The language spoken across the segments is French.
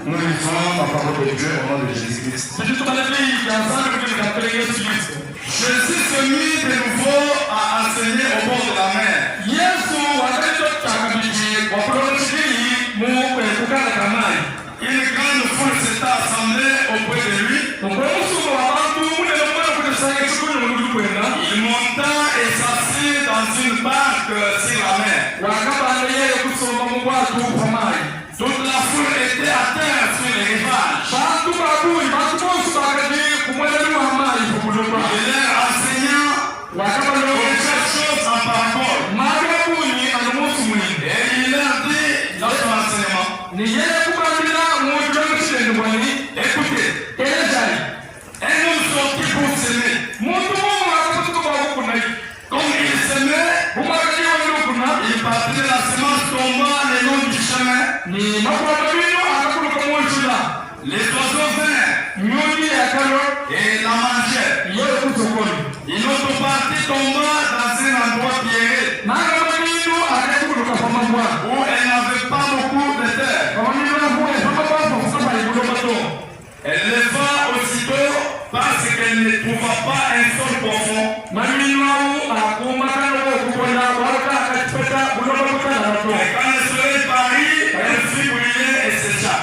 Nous lisons la parole de Dieu au nom de Jésus-Christ. Jésus se mit de nouveau à enseigner au bord de la mer. Une grande foule s'est assemblée auprès de lui. Il monta et s'assit dans une barque sur la mer. Toute la foule était à terre sur les rivages. Il leur enseigna quelque chose en parabole. Et il leur dit dans son enseignement, écoutez, un homme sortit pour s'aimer. Comme il s'aimait, il partit de la semence tomba le long du chemin. Les oiseaux vinrent et la mangèrent. Une autre partie tomba dans un endroit pierreux où elle n'avait pas beaucoup de terre. Elle leva aussitôt parce qu'elle ne trouva pas un sol profond. Et quand le soleil parut, elle fut brûlée et sécha.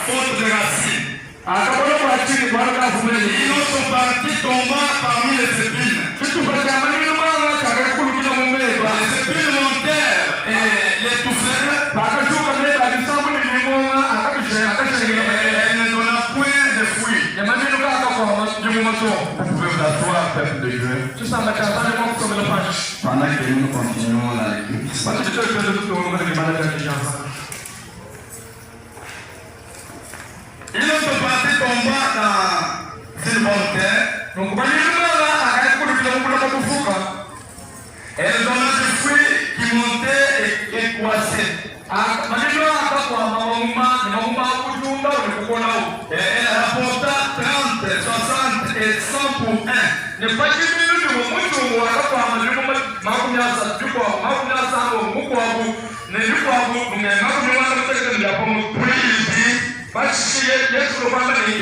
Faute de racines. Une autre partie tomba parmi les épines. Les épines montèrent et l'étouffèrent. Elle ne donna point de fruits. Vous pouvez vous asseoir, peuple de Dieu. Pendant que nous continuons la lecture. Une autre partie tomba dans une bonne terre. Elle donna des fruits qui montaient et croissaient. Et elle rapporta 30, 60 et 100 pour un. Et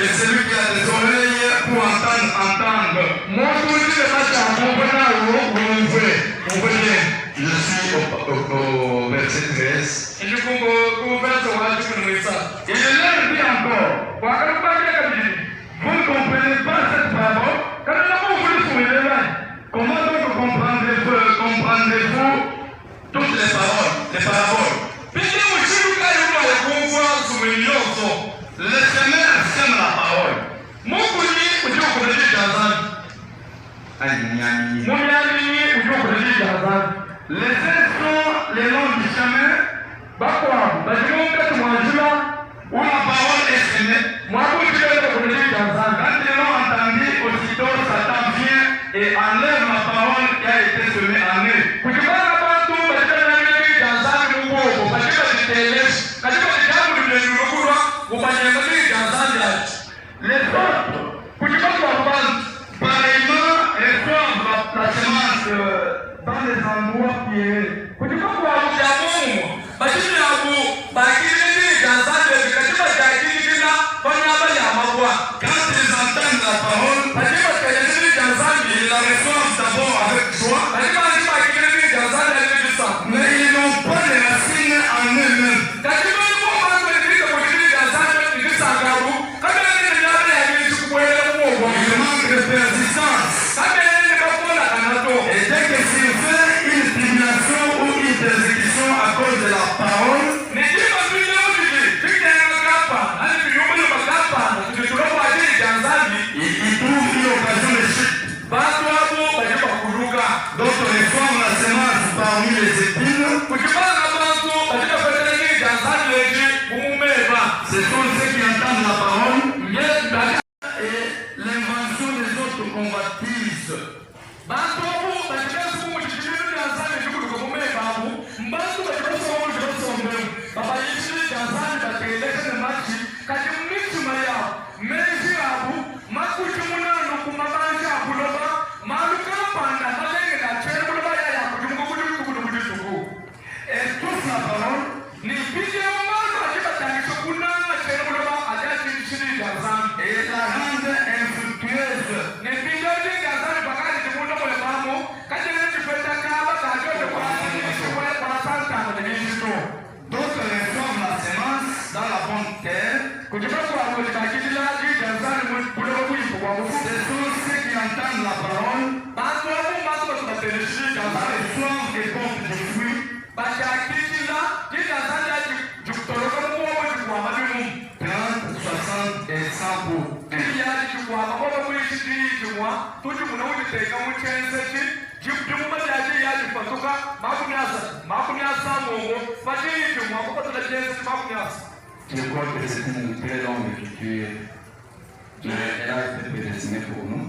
celui qui a des oreilles pour entendre. Je suis au verset 13. Et il leur dit encore, vous ne comprenez pas cette parole? Comment donc comprendrez-vous toutes les paroles, les paraboles? Le Seigneur sème la parole. Les uns sont les noms du chemin où la parole est semée. Quand ils l'ont entendu, aussitôt Satan vient et enlève la parole qui a été semée en eux. Les autres, pareillement, reçoivent la semence dans les endroits pieds. Quand ils entendent la parole, ils la reçoivent d'abord avec joie, mais ils n'ont pas de racines en eux-mêmes. Il manque de persistance. Et dès que s'il fait une tribulation ou une persécution à cause de la parole, il trouve une occasion de chute. D'autres reçoivent la semence parmi les épines. Ce sont ceux qui entendent la parole. Et l'invention des autres convoitises. soif et porte de fruits. 30, 60 et 100 pour un. Je crois que c'est une très longue écriture. Elle a été prédestinée pour nous.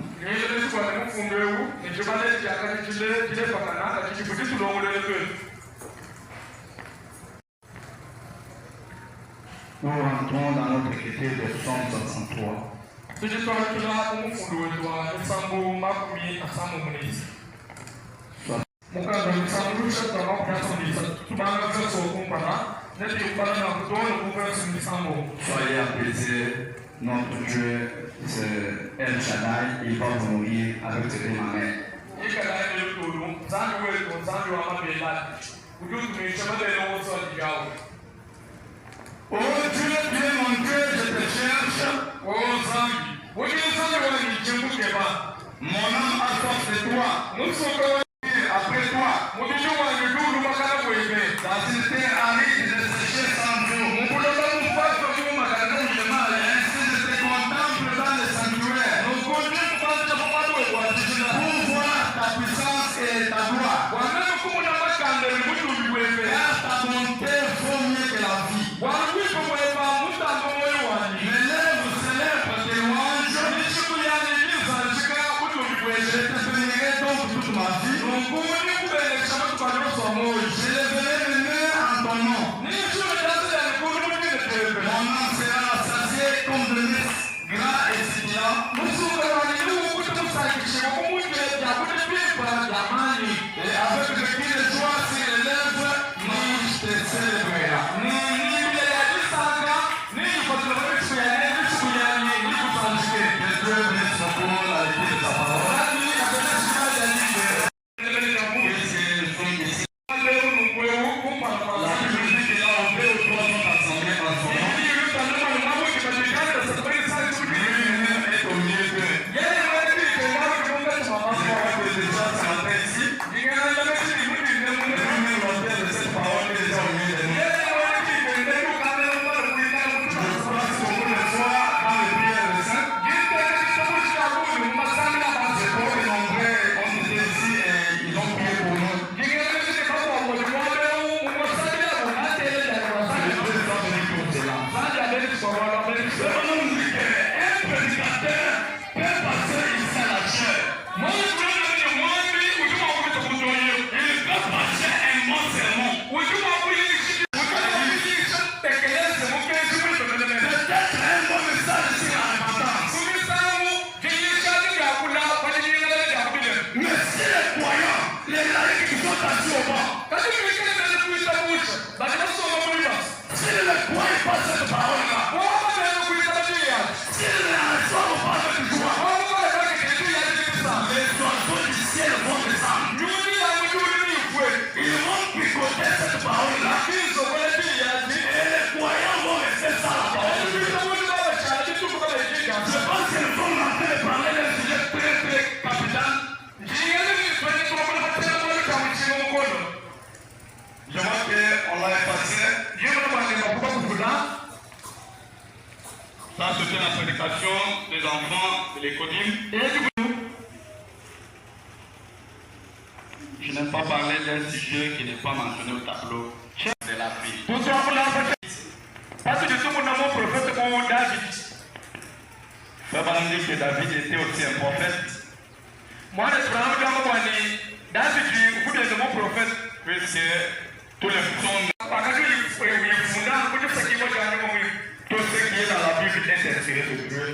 Nous rentrons dans notre écriture de Psaume 63. Soyez apaisés, notre Dieu, c'est El Shaddai, il va vous nourrir avec ce que ma mère. Oh Dieu, tu es mon Dieu, je te cherche. Mon âme a soif de toi. Après toi, la cité aride de sécher sans eau. Ainsi je te contemple dans le sanctuaire. Pour voir ta puissance et ta gloire. Car ta bonté vaut mieux que la vie. Mes lèvres célèbrent tes louanges. Je te bénirai donc toute ma vie. Je lèverai mes mains en ton nom. Mon âme sera rassasiée comme de lait gras et scintillant. Et avec le cri de joie sur les lèvres, moi je te célébrerai. Que Dieu bénisse mon corps à l'écoute de ta parole. La Bible dit qu'il a ouvert aux trois sont assemblés en son nom. Lui-même est au milieu d'eux. Je crois que déjà ce matin ici, lui-même l'auteur de cette parole est déjà au milieu de nous. Je passe beaucoup de fois dans les prières de saints. Je crois que nombreux ont été ici et ils ont prié pour nous. Je vois qu'on l'a effacé. Ça, c'était la prédication des enfants de l'école. Je n'aime pas parler d'un sujet qui n'est pas mentionné au tableau. C'est la vie. Ça va nous dire que David était aussi un prophète. Puisque tous les psaumes, tout ce qui est dans la Bible est inspiré de Dieu.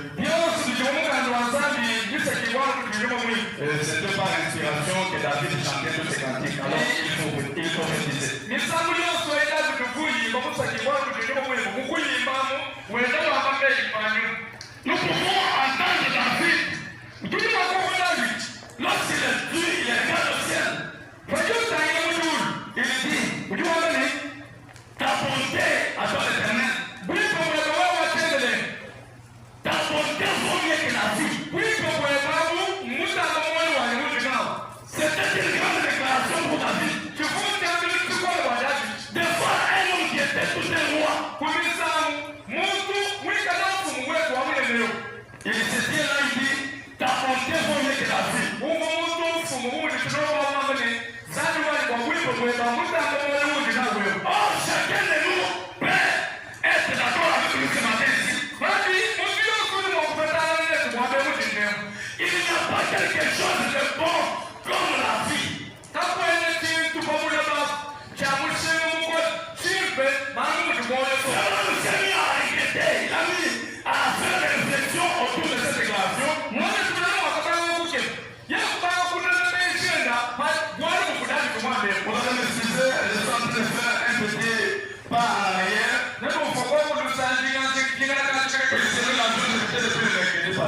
C'était par inspiration que David chantait tous ses cantiques. Alors il faut réviser. Nous pouvons entendre David. Lorsqu'il est Dieu, il regarde au ciel. Il dit,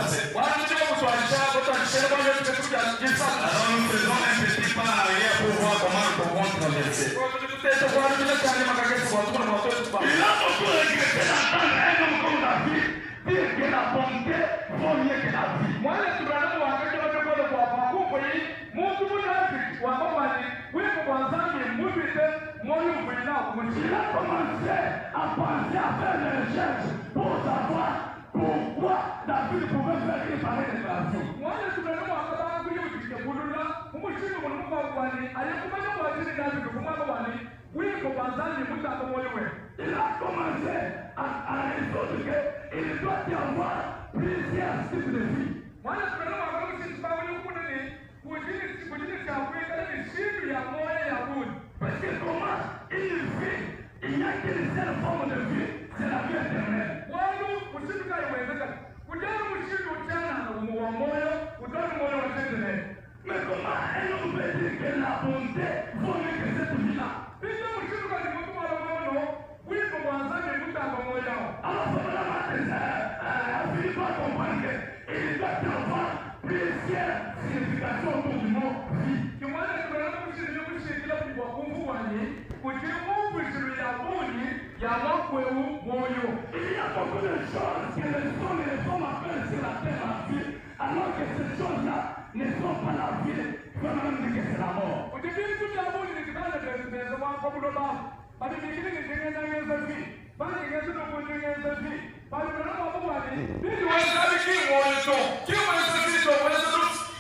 passer. Alors nous faisons un petit pas en arrière pour voir comment nous pouvons traverser. Il a beaucoup regretté d'entendre un homme comme David dire que la bonté vaut mieux que la vie. Il a commencé à penser à faire des recherches pour savoir pourquoi David pouvait faire réparer les nations. Il a commencé à résoudre qu'il doit y avoir plusieurs types de vie. Parce que comment il vit, il n'y a qu'une seule forme de vie, c'est la vie éternelle. Mais comment un homme peut dire que la bonté vaut mieux que cette vie-là? Alors, Philippe va comprendre qu'il doit y avoir plusieurs significations autour du mot vie. Il y a beaucoup de choses que les hommes appellent sur la terre la vie, alors que ces choses-là ne sont pas la vie, il faut même dire que c'est la mort.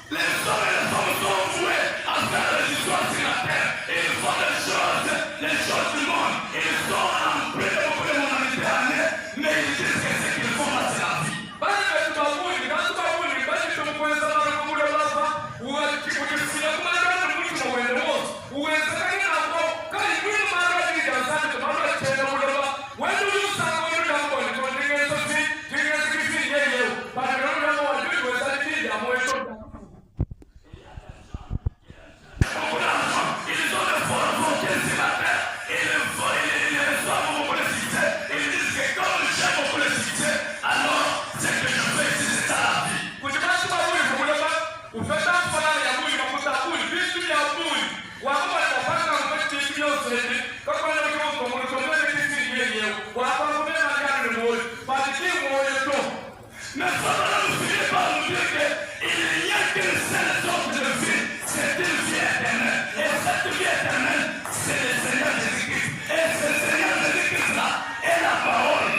Les hommes et les femmes sont voués à faire des histoires sur la terre. Ils font des choses du monde. Ils sont en plein de beaucoup de monde en Méditerranée, mais ils disent que ce qu'ils font là, c'est la vie. Mais Satan ne finit par nous dire qu'il n'y a qu'une seule sorte de vie, c'est une vie éternelle. Et cette vie éternelle, c'est le Seigneur Jésus-Christ. Et ce Seigneur Jésus-Christ-là est la parole.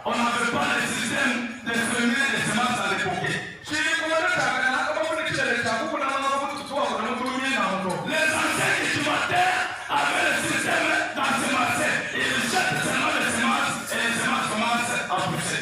On n'avait pas le système de semer les semences à l'époque. Les anciens cultivateurs avaient le système d'ensemencer. Ils jettent seulement les semences et les semences commencent à pousser.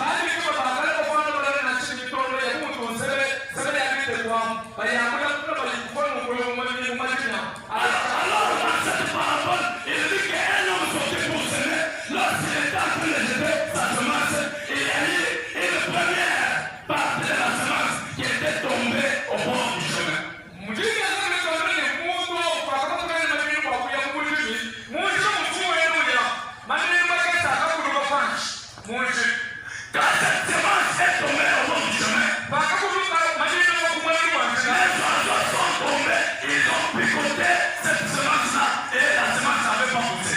Alors, dans cette parabole, il dit qu'un homme sortait pour semer. Lorsqu'il était en train de jeter sa semence, il y a eu une première partie de la semence qui était tombée au bord du chemin. Quand cette semence est tombée au bord du chemin, les oiseaux sont tombés, ils ont picoté cette semence-là et la semence n'avait pas poussé.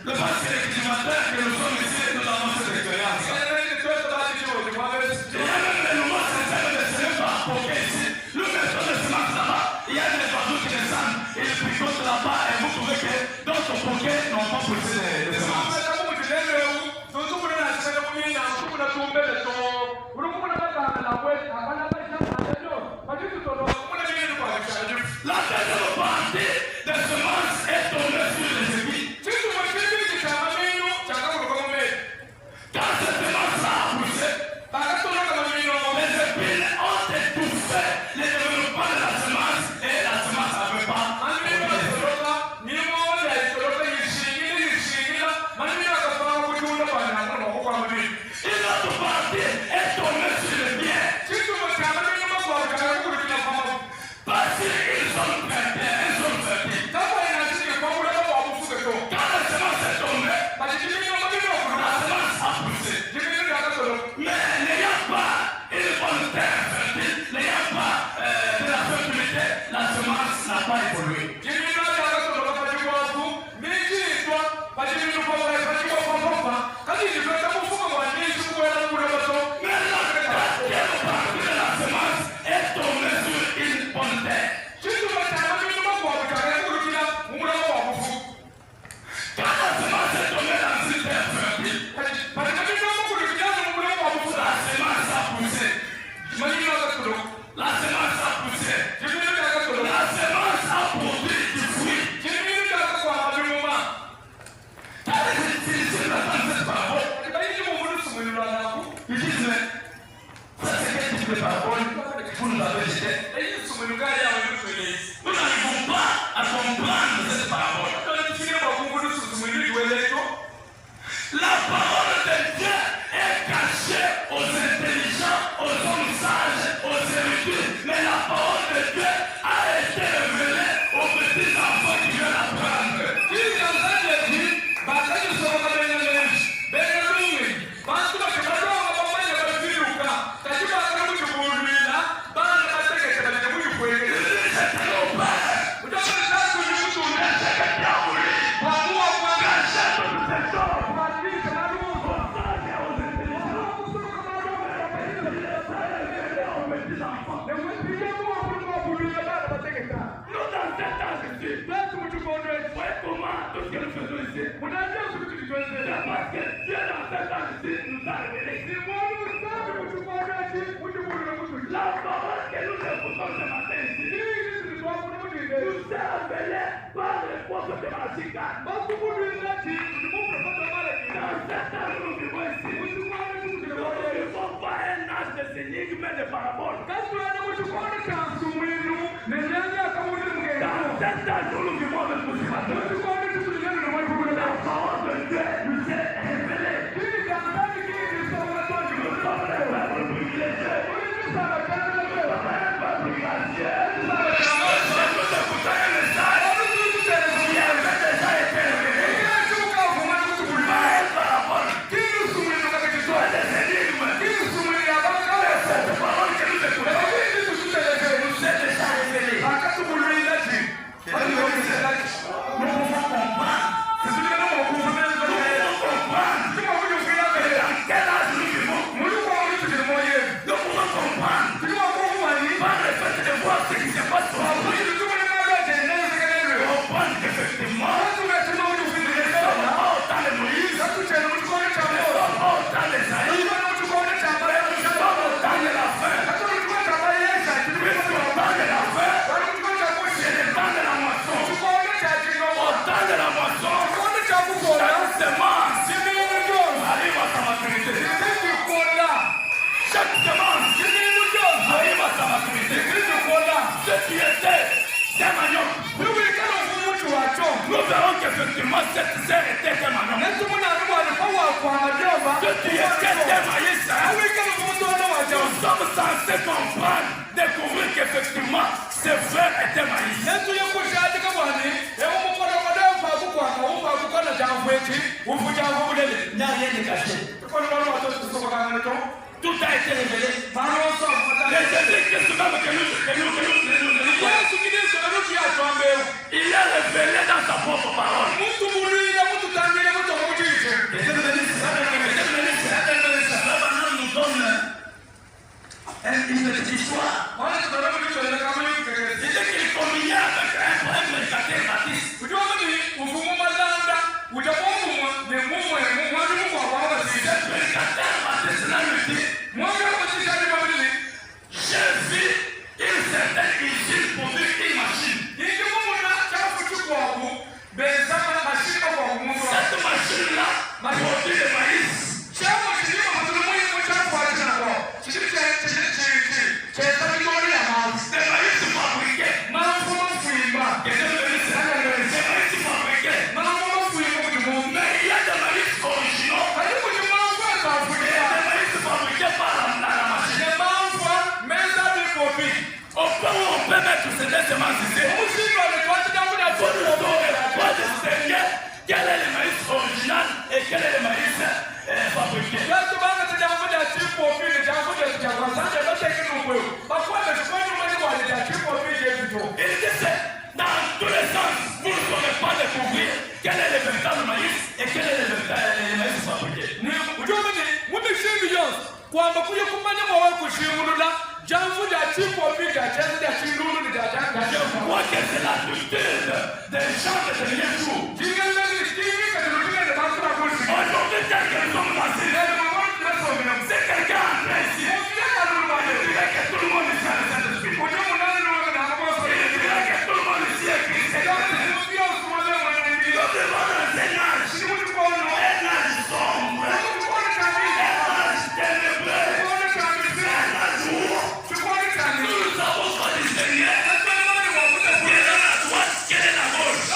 Le parce que les climateurs que nous sommes ici, nous avons cette expérience. Il y a même des nouveaux systèmes de semences par poquet ici. Nous mettons des semences là-bas. Il y a des oiseaux qui descendent, ils picotent là-bas et vous trouvez que d'autres poquets n'ont pas poussé. La deuxième partie des semences est tombée sur les épis. Quand cette semence-là a poussé, les épines ont étouffé le développement de la semence et la semence n'avait pas. Une autre partie est tombée sur le bien. Parce qu'ils sont fertiles, ils sont fertiles. Quand la semence est tombée, la semence a poussé. Mais n'ayant pas une bonne terre fertile, n'ayant pas de la fertilité, la semence n'a pas évolué. Nous n'arrivons pas à comprendre cette parole. La parole de Dieu est cachée aux intelligents, aux hommes sages, aux érudits. Mais la parole de Dieu a été révélée aux petits enfants qui viennent apprendre. Parce que Dieu dans cette année nous a révélé. La parole que nous écoutons ce matin ici nous est révélée par les prophètes de Malachica. Dans cette année nous vivons ici. Nous ne vivons pas un âge de énigmes mais de paraboles. Dans cet âge nous vivons avec nous. La parole de Dieu nous est révélée. Nous sommes les peuples privilégiés. Nous sommes les peuples gracieux. Nous écoutons un message qui avait déjà été révélé. Pas une parabole. Soit des énigmes. Mais cette parole que nous écoutons nous est déjà révélée. Nous pouvons comprendre. Nous verrons qu'effectivement cette terre était des maniocs. Ce qui était des maïs, nous sommes censés comprendre, découvrir qu'effectivement ces frères étaient maïs. Il n'y a rien de caché. Tout a été révélé. Les Jésus-Christ même que nous il est révélé dans sa propre parole. Nous donne une petite histoire. Il dit qu'il communiait avec un prédicateur baptiste. Ce prédicateur baptiste là lui dit vois que c'est l'habitude des gens de devenir fous. Aujourd'hui, tel que nous sommes passés, c'est quelqu'un entré ici. Il dirait que tout le monde ici a le Saint-Esprit. Il dirait que tout le monde ici est chrétien. Nous devons dans un âge sombre, un âge ténébreux, un âge où nous avons choisi le Seigneur. Quelle est la droite, quelle est la gauche?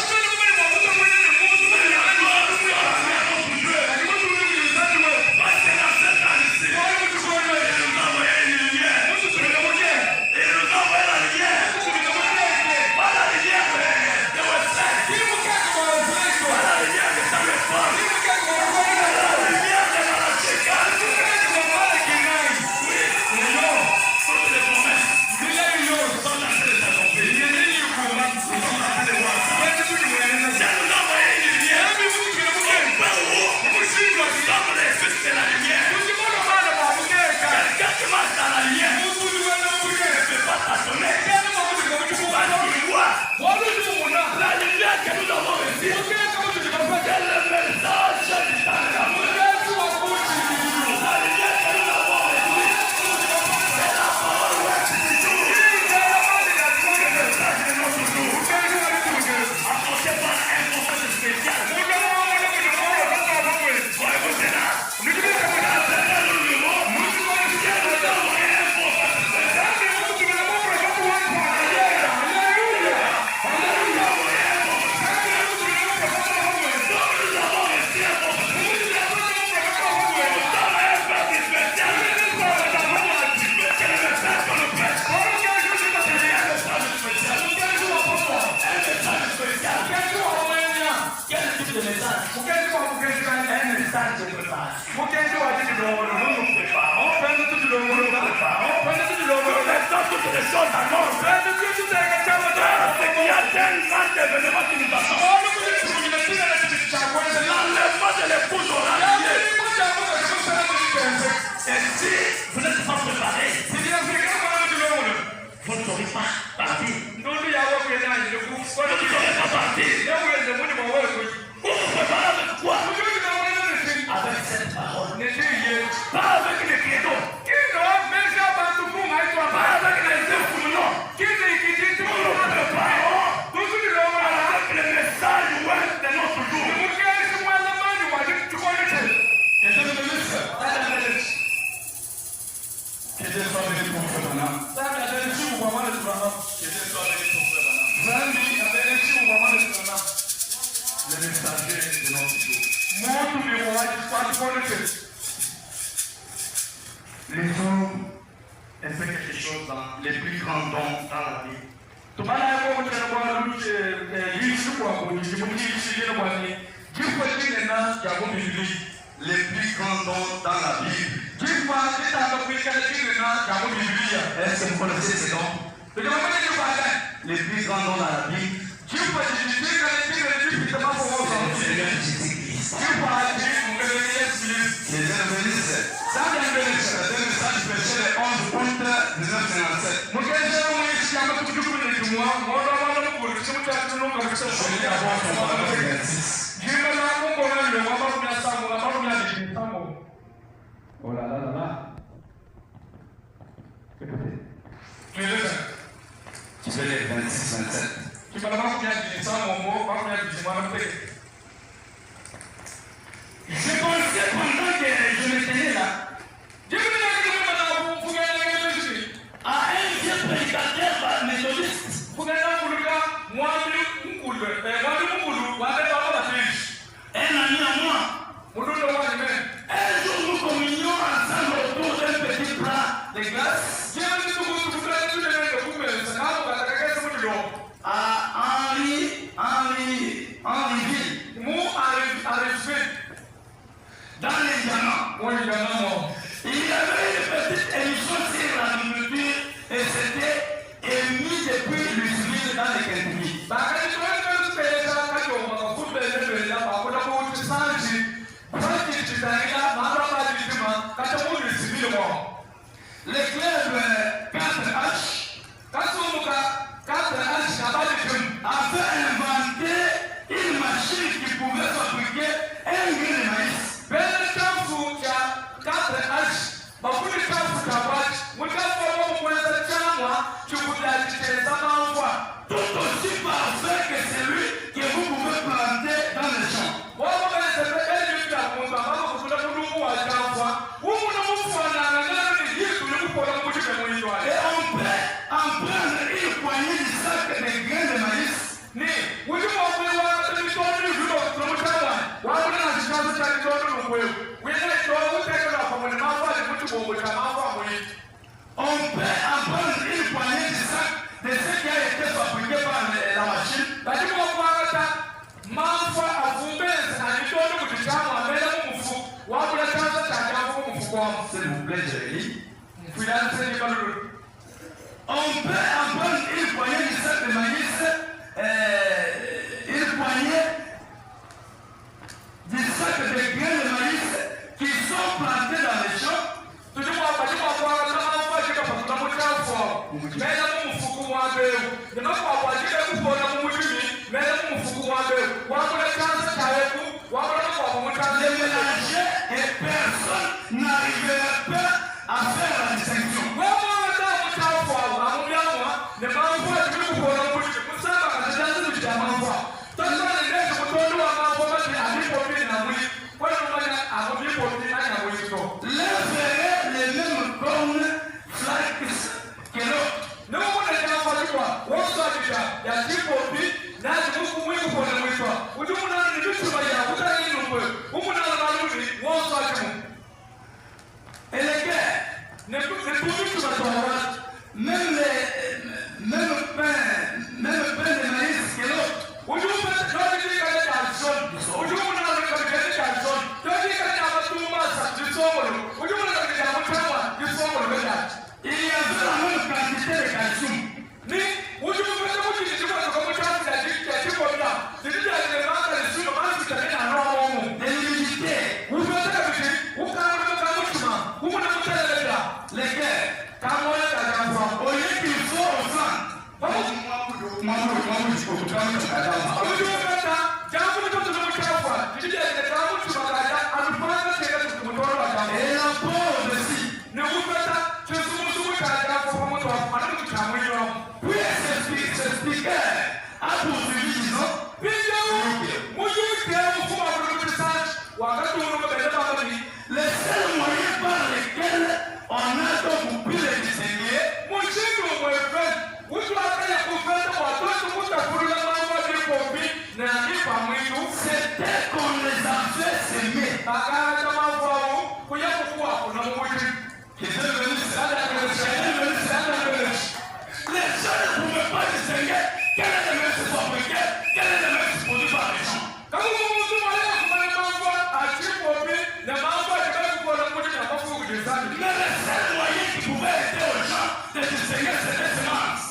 La lumière que nous avons reçue, c'est le message du temps de l'amour. La lumière que nous avons reçue, c'est la parole du jour. C'est le message de notre jour. Apporté par un prophète spécial. Voyez-vous cela? Toutes les choses avancent. Ce qui a d'un grand événement qui nous attend. L'enlèvement de l'épouse aura lieu. Et si vous n'êtes pas préparé, vous ne serez pas parti. Vous ne serez pas parti. Vous vous préparez avec quoi? Avec cette parole. Pas avec les credos. Pas avec les instruments. Nous nous préparons avec le message web de notre jour. Le messager de notre jour. Les hommes ont fait quelque chose dans les plus grands dons dans la vie. Les plus grands dons dans la Bible. Est-ce que vous connaissez ces dons? Les plus grands dons dans la Bible. Les évangélistes. Ça vient de l'évangile prêché le 11 août 1957. Oh là là là là. Écoutez. Tu fais les 26-27. Je pensais pendant que je me tenais là à un vieux prédicateur méthodiste. Un ami à moi. Un jour nous communions ensemble autour d'un petit plat de glace. À Henryville. Dans les pouvait fabriquer un grain de maïs. Tout aussi parfait que celui que vous pouvez planter dans les champs. Et on peut en prendre une poignée de sac de grains de maïs. On peut en prendre une poignée de sac de ce qui a été fabriqué par la machine. S'il vous plaît, Jérémy. On peut en prendre une poignée de sac de maïs, une poignée de sac de grains de maïs qui sont plantés dans les champs. Les mélanger et personne n'arrivera pas à faire la distinction. L'un ferait les mêmes cornes flaques que l'autre. Et les gars, même pain de maïs que l'autre. Il y avait la même quantité de calcium. De l'humidité. Les gars, au lieu qu'il faut offrande, et la pauvre aussi. Puis s'expliquer à poursuivi, disons. Le seul moyen par lequel on a donc pu les distinguer, c'était qu'on les a fait s'aimer. Les gens ne pouvaient pas distinguer quel est le même fabriqué, quel est le même produit par les gens. Mais le seul moyen qui pouvait aider aux gens de distinguer c'était les semences.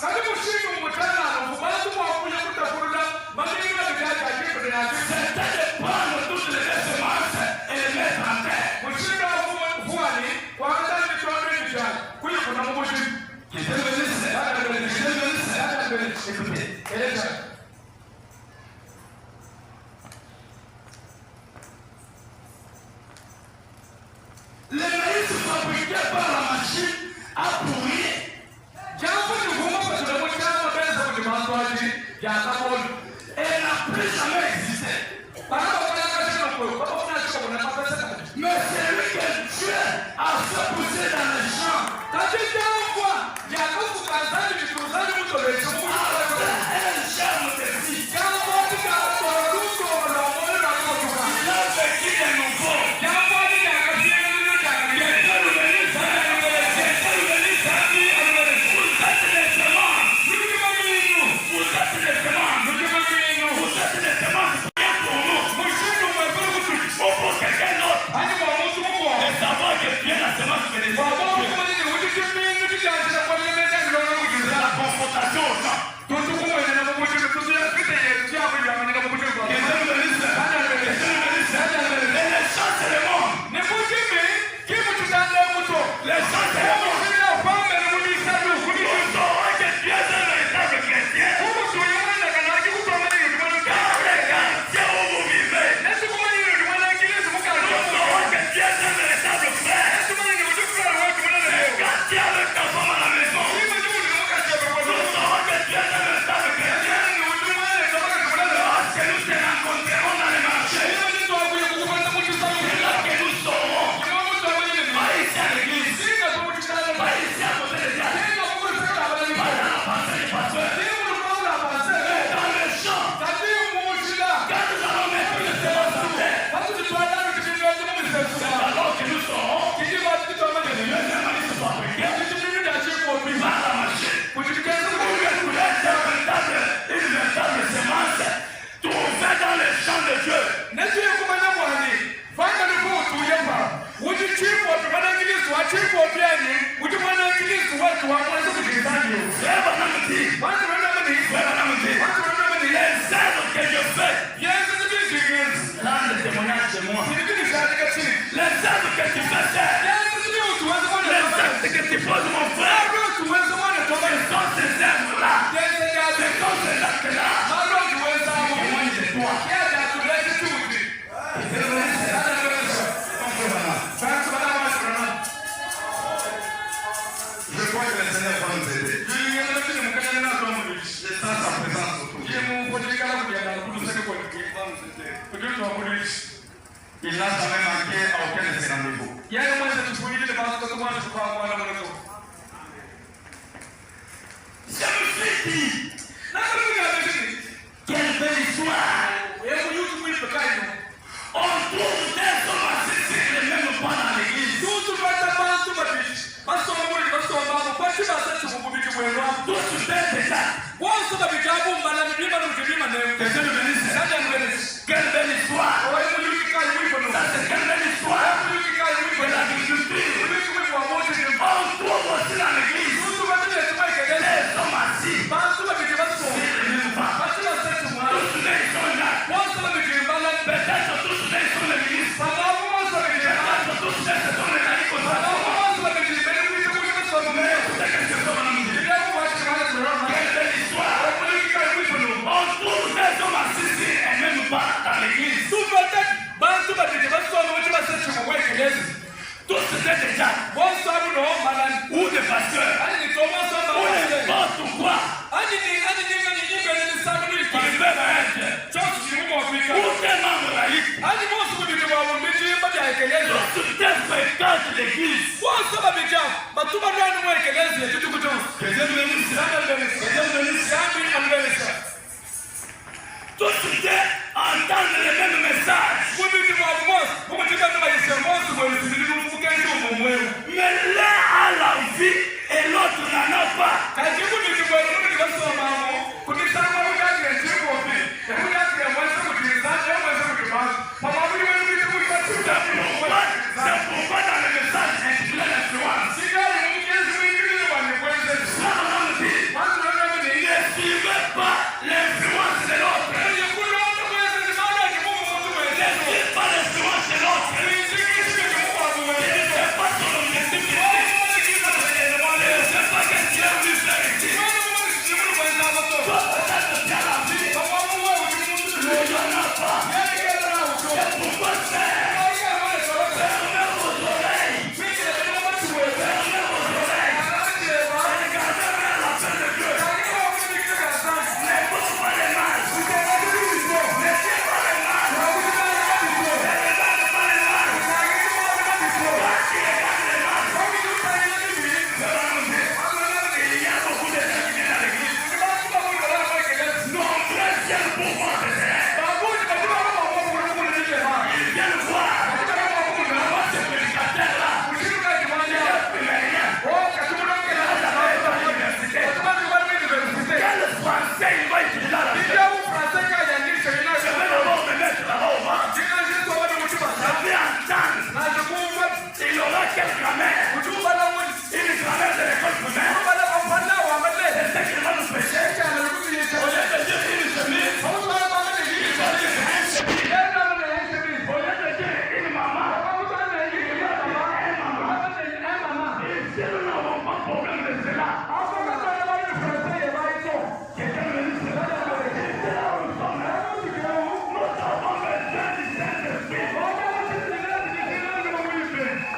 C'était de prendre toutes les semences et les mettre en terre. Écoutez. Le maïs fabriqué par la machine a pourri. Et n'a plus jamais existé. Mais c'est lui que Dieu a fait pousser dans les champs. Un germe de vie. Il a vécu de nouveau. Vous êtes les semences. société. Il n'a jamais manqué à aucun de ses rendez-vous. Je me suis dit, quelle belle histoire! On trouve des hommes assis les mêmes pas dans l'église. Tous des détails. Quelle belle histoire! Ça c'est quelle belle histoire! De l'agriculture. On trouve aussi dans l'église des hommes assis. Peut-être tous les sont les ministres. Peut-être tous les sont les quelle belle histoire! On trouve des hommes assis et même pas dans l'église. Tous ces déjà ou des pasteurs ou n'importe quoi. Ils peuvent être ou des membres laïcs. Tous des fréquentent l'église. Tous entendent les mêmes messages. Mais l'un a la vie et l'autre n'en a pas. C'est pourquoi dans le message intitulé l'influence, ne suivez pas l'influence de l'autre. Ne suivez pas l'influence de l'autre. Ne suivez pas son objectif. Ne suivez pas qu'est-ce qu'il a voulu faire ici. Toi peut-être tu as la vie. Nous n'en a pas. C'est pourquoi faire. Il aura quelle grammaire? Une grammaire de l'école primaire. C'est ce qu'il va nous prêcher. Au lieu de dire une chemise, il va dire un chemise. Au lieu de dire une maman, il va dire un maman. Et si nous n'avons pas de problème de cela, quelqu'un me dit cela. C'est là où nous sommes. Nous avons besoin du Saint-Esprit. Nous avons besoin du Saint-Esprit.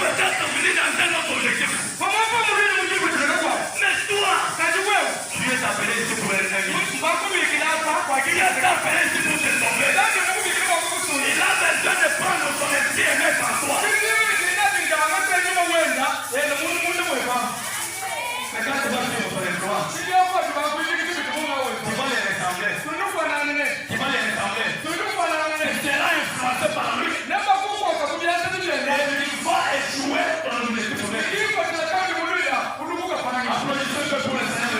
peut-être venir dans un autre objectif. Mais toi, tu es appelé ici pour les amis. Tu es appelé ici pour te sauver. Il a besoin de prendre son esprit et mettre en toi. Mais quand tu vas vivre sur les droits, tu vas les ressembler. Tu vas les ressembler. Tu seras influencé par lui. Et tu vas échouer dans l'objectif. Applaudissez pour le Seigneur.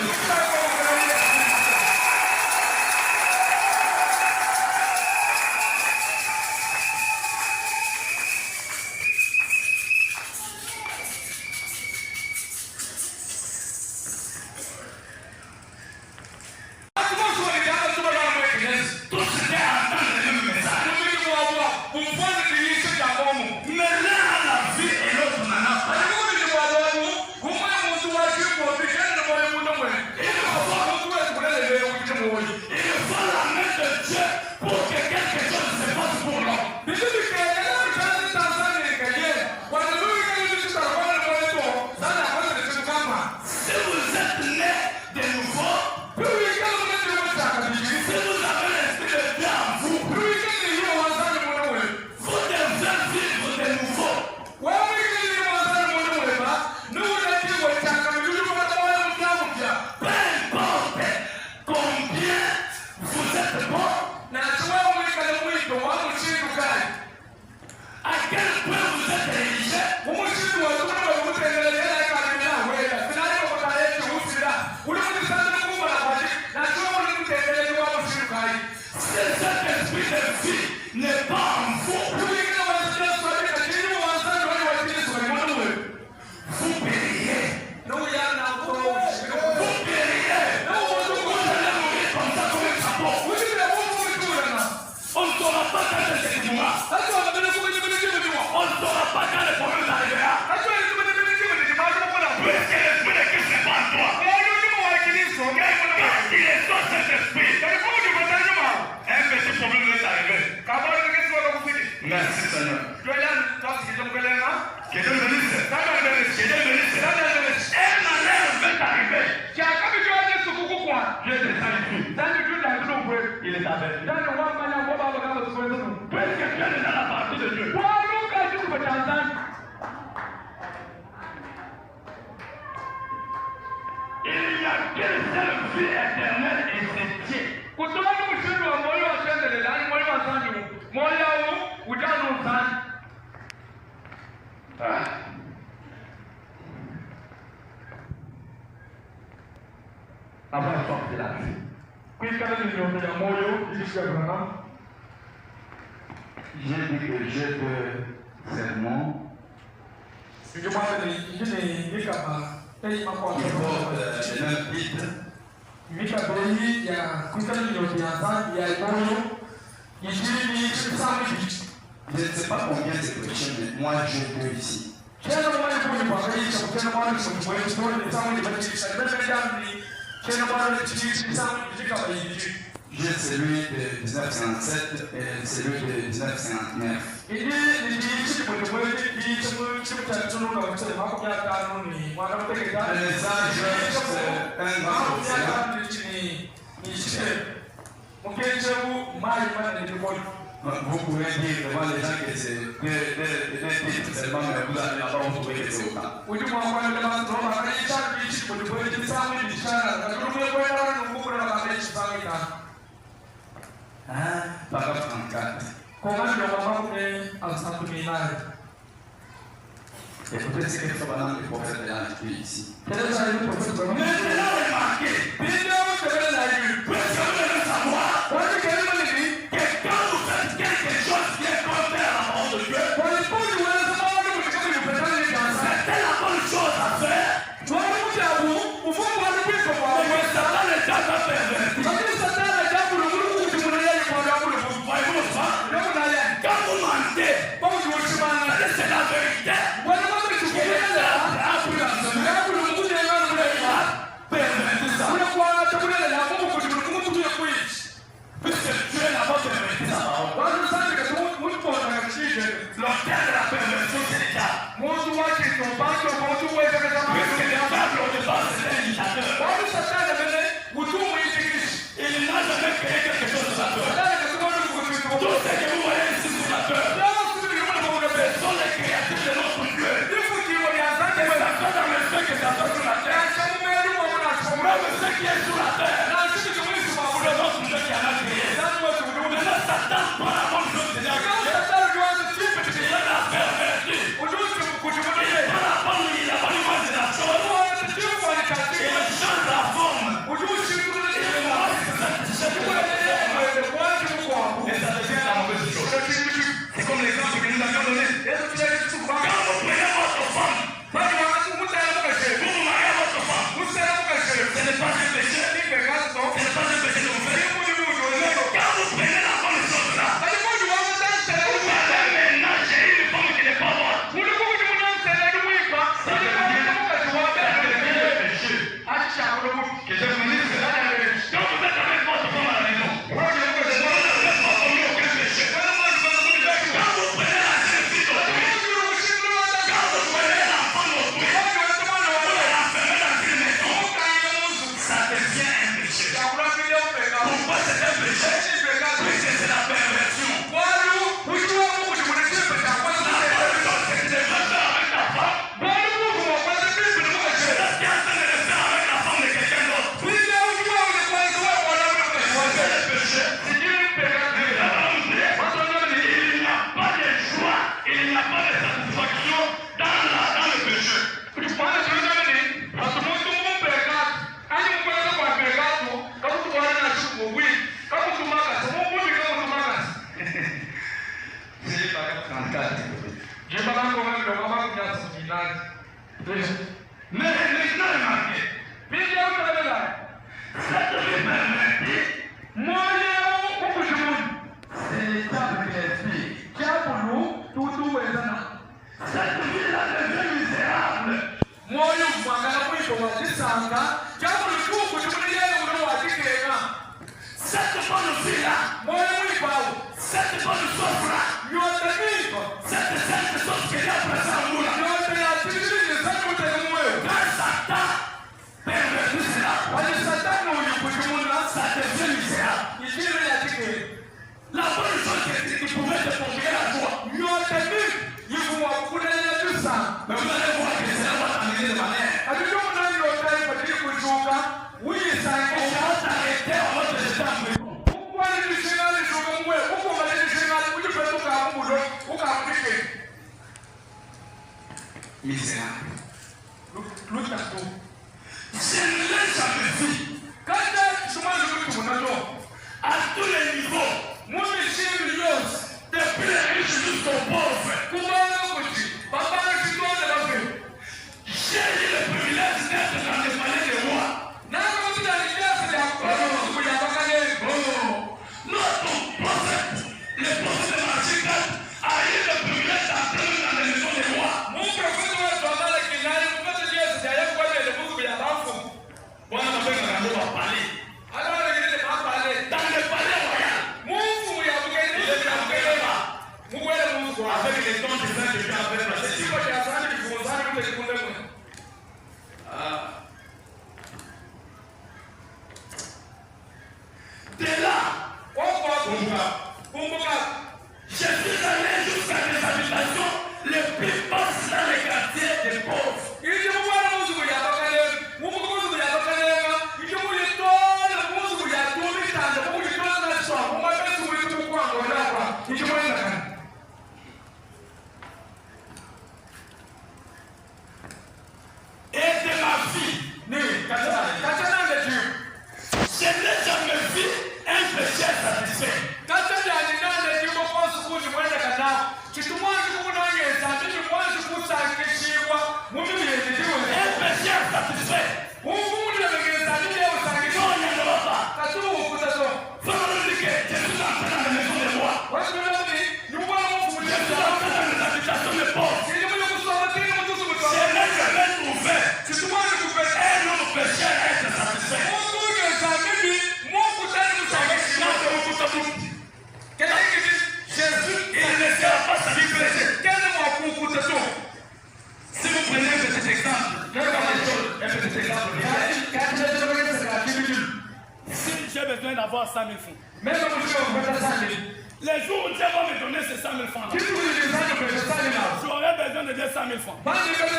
Merci Seigneur. Il est avec nous. Puisque tu es dans la partie de Dieu. Il n'y a qu'une seule vie éternelle et c'est Dieu. Après sortir la vie. J'ai dit que j'ai deux sermons qui portent le même titre. Je ne sais pas combien c'est prêché, mais moi j'ai deux ici. J'ai celui de 1957 et celui de 1959. Le message, c'est un grand vous pouvez dire devant les gens que c'est deux titres seulement, mais vous allez là-bas vous trouvez que c'est autant. Paragraphe 34. Écoutez ce que le prophète a écrit ici. n'ont pas que bon tout ouais que ça va. Puisque le diable au départ c'était un dictateur. Wale Satan amene utumwa hichi. Il n'a jamais créé quelque chose sur la terre. Tout Tout ce que vous voyez ici sur la terre, ce sont les créatures de notre Dieu. Et ça fait dans le feu que ça fait sur la terre. Même ce qui est sur la terre, c'est notre Dieu qui en a créé. Maintenant, Satan prend la bonne chose de Dieu. Il a perverti. Il prend la bonne image de la chose. Il change la forme. Et ça devient la mauvaise chose. C'est comme l'exemple que nous avions donné. Quand vous prenez votre femme, vous vous mariez à votre femme. Ce n'est pas un péché. Ce n'est pas un péché de vous faire. Mais quand vous prenez la bonne chose là, vous allez maintenant gérer une femme qui n'est pas morte. Ça devient le péché. Que je vous dise, quand vous êtes avec votre femme à la maison, vous n'avez pas commis aucun péché. Quand vous prenez la jeune fille d'autrui, quand vous prenez l'enfant d'autrui, vous l'enfermez dans une maison, ça devient un péché. Pourquoi c'est un péché? Puisque c'est la perversion. La bonne chose que tu devrais faire avec ta femme, c'est ce qui est en train de le faire avec la femme de quelqu'un d'autre. C'est le péché. Mais la parole nous dit, il n'y a pas de joie, il n'y a pas de satisfaction dans le péché. C'est pas 34. Mais maintenant, remarquez, cette pervertie, c'est le diable qui l'explique. Cette vie-là devient misérable. Cette bonne fille-là, cette bonne chose-là, cette sainte chose qui est présente en nous là, quand Satan pervertit cela, ça devient misérable. La bonne chose qui pouvait te procurer la joie, mais vous allez voir que cela va t'amener de manière. On va t'arrêter, on va te jeter en prison. Misérable. Je ne l'ai jamais vu. À tous les niveaux, depuis les riches jusqu'aux pauvres, j'ai eu le privilège d'être dans les palais des rois. Notre prophète, le prophète de Machikat, a eu le privilège d'entrer dans les maisons des rois. Bwana mapema avoir 100 000 francs. Même si je vais 100 000. Les jours où Dieu va me donner ces 100 000 francs là, j'aurai besoin de 200 000 francs. Quand j'ai 200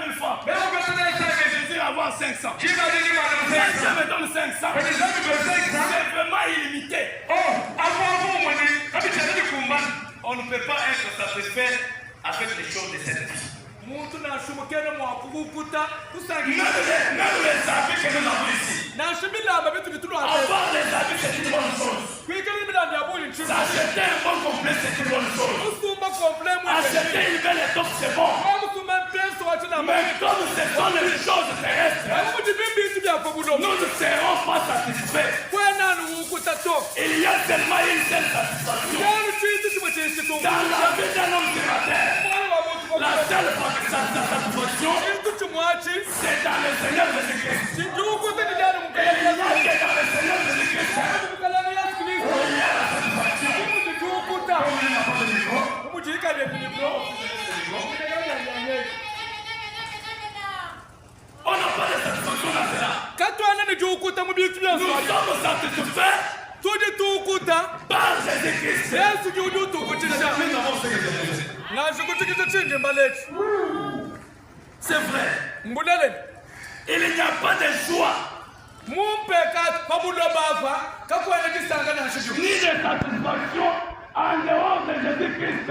000 francs, je désire avoir 500. Si Dieu me donne 500, c'est vraiment illimité. On ne peut pas être satisfait avec les choses de cette vie. Même les habits que nous avons ici. Avoir les habits, c'est une bonne chose. Acheter un bon complet, c'est une bonne chose. Acheter une belle étoffe, c'est bon. Mais comme ce sont les choses terrestres, nous ne serons pas satisfaits. Il y a seulement une seule satisfaction. Dans la vie d'un homme sur la terre, la seule satisfaction, c'est dans le Seigneur Jésus-Christ. Et il n'y a que dans le Seigneur Jésus-Christ où il y a la satisfaction. On n'a pas de satisfaction dans cela. Nous sommes satisfaits par Jésus-Christ. C'est vrai. Il n'y a pas de choix ni de satisfaction en dehors de Jésus-Christ.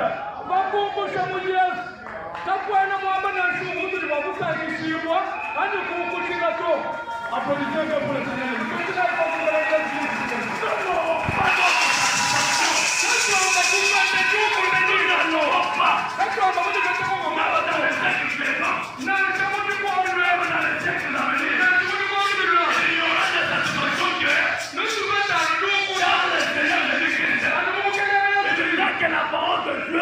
La parole de Dieu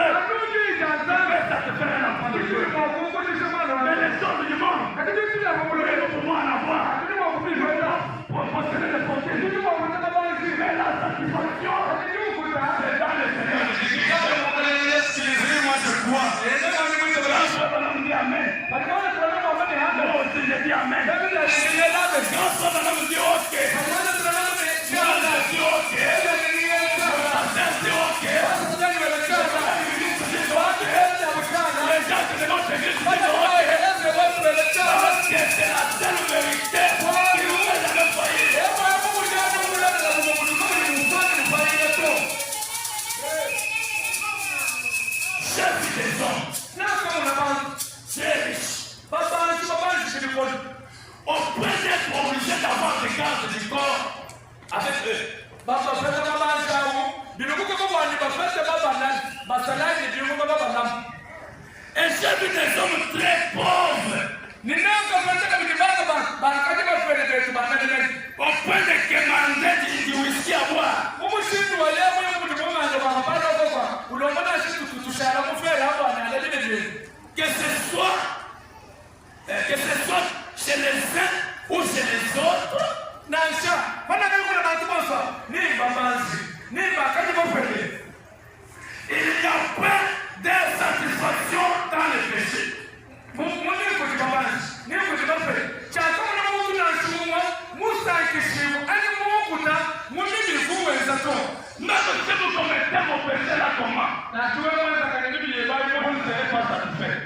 fait satisfaire un enfant de Dieu. Mais les choses du monde, nous pouvons en avoir pour posséder les portées. Mais la satisfaction, c'est dans le Seigneur Jésus-Christ. Moi je crois. Quand on dit Amen, moi aussi je dis Amen. Quand on dit OK, moi je dis OK. C'est la seule vérité qui nous fait jamais faillir. Chef des hommes, c'est riche. On peut être obligé d'avoir des gardes du corps avec eux. Et j'ai vu des hommes très pauvres. Au point de commander du whisky à boire. Que ce soit chez les uns ou chez les autres. Il n'y a pas de satisfaction dans le péché. Même si vous commettez vos péchés là comment, vous ne serez pas satisfait.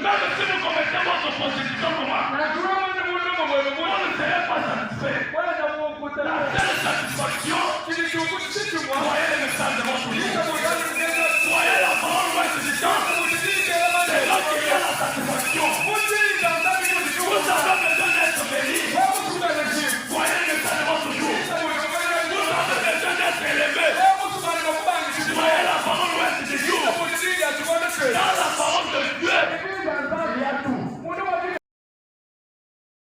Même si vous commettez votre prostitution comment, vous ne serez pas satisfait. La seule satisfaction, voyez le message de votre vie. Voyez la parole de votre vie. C'est là qu'il y a la satisfaction. Vous avez besoin d'être béni. Voyez le message de votre jour. Vous avez besoin d'être élevé. Voyez la parole de votre jour. Dans la